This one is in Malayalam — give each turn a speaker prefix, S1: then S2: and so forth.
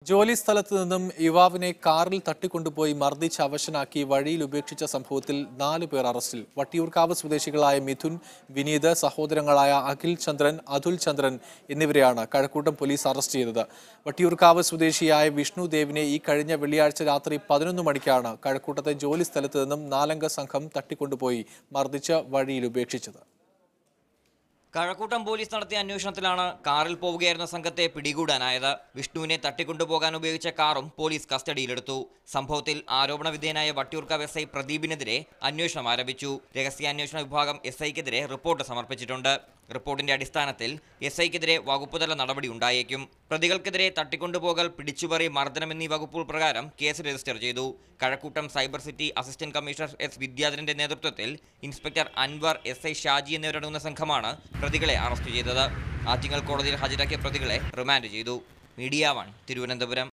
S1: ജോലി സ്ഥലത്ത് നിന്നും യുവാവിനെ കാറിൽ തട്ടിക്കൊണ്ടുപോയി മർദ്ദിച്ച് അവശനാക്കി വഴിയിൽ ഉപേക്ഷിച്ച സംഭവത്തിൽ 4 പേർ അറസ്റ്റിൽ. വട്ടിയൂർക്കാവ് സ്വദേശികളായ മിഥുൻ, വിനീത്, സഹോദരങ്ങളായ അഖിൽ ചന്ദ്രൻ, അതുൽ ചന്ദ്രൻ എന്നിവരെയാണ് കഴക്കൂട്ടം പോലീസ് അറസ്റ്റ് ചെയ്തത്. വട്ടിയൂർക്കാവ് സ്വദേശിയായ വിഷ്ണു ദേവിനെ ഈ കഴിഞ്ഞ വെള്ളിയാഴ്ച രാത്രി 11 മണിക്കാണ് കഴക്കൂട്ടത്തെ ജോലി സ്ഥലത്ത് നിന്നും 4-അംഗ സംഘം തട്ടിക്കൊണ്ടുപോയി മർദ്ദിച്ച് വഴിയിൽ ഉപേക്ഷിച്ചത്.
S2: കഴക്കൂട്ടം പോലീസ് നടത്തിയ അന്വേഷണത്തിലാണ് കാറിൽ പോവുകയായിരുന്ന സംഘത്തെ പിടികൂടാനായത്. വിഷ്ണുവിനെ തട്ടിക്കൊണ്ടുപോകാൻ ഉപയോഗിച്ച കാറും പോലീസ് കസ്റ്റഡിയിലെടുത്തു. സംഭവത്തിൽ ആരോപണ വിധേയനായ വട്ടിയൂർക്കാവ് എസ്ഐ പ്രദീപിനെതിരെ അന്വേഷണം ആരംഭിച്ചു. രഹസ്യാന്വേഷണ വിഭാഗം എസ്ഐക്കെതിരെ റിപ്പോർട്ട് സമർപ്പിച്ചിട്ടുണ്ട്. റിപ്പോർട്ടിന്റെ അടിസ്ഥാനത്തിൽ എസ്ഐക്കെതിരെ വകുപ്പുതല നടപടി ഉണ്ടായേക്കും. പ്രതികൾക്കെതിരെ തട്ടിക്കൊണ്ടുപോകൽ, പിടിച്ചുപറി, മർദ്ദനം എന്നീ വകുപ്പുകൾ പ്രകാരം കേസ് രജിസ്റ്റർ ചെയ്തു. Kazhakkoottam cyber city assistant commissioner S വിദ്യാധരന്റെ നേതൃത്വത്തിൽ ഇൻസ്പെക്ടർ അൻവർ, എസ്ഐ ഷാജി എന്നിവരടങ്ങുന്ന സംഘമാണ് പ്രതികളെ അറസ്റ്റ് ചെയ്തത്. ആറ്റിങ്ങൽ കോടതിയിൽ ഹാജരാക്കിയ പ്രതികളെ റിമാൻഡ് ചെയ്തു. മീഡിയ 1 തിരുവനന്തപുരം.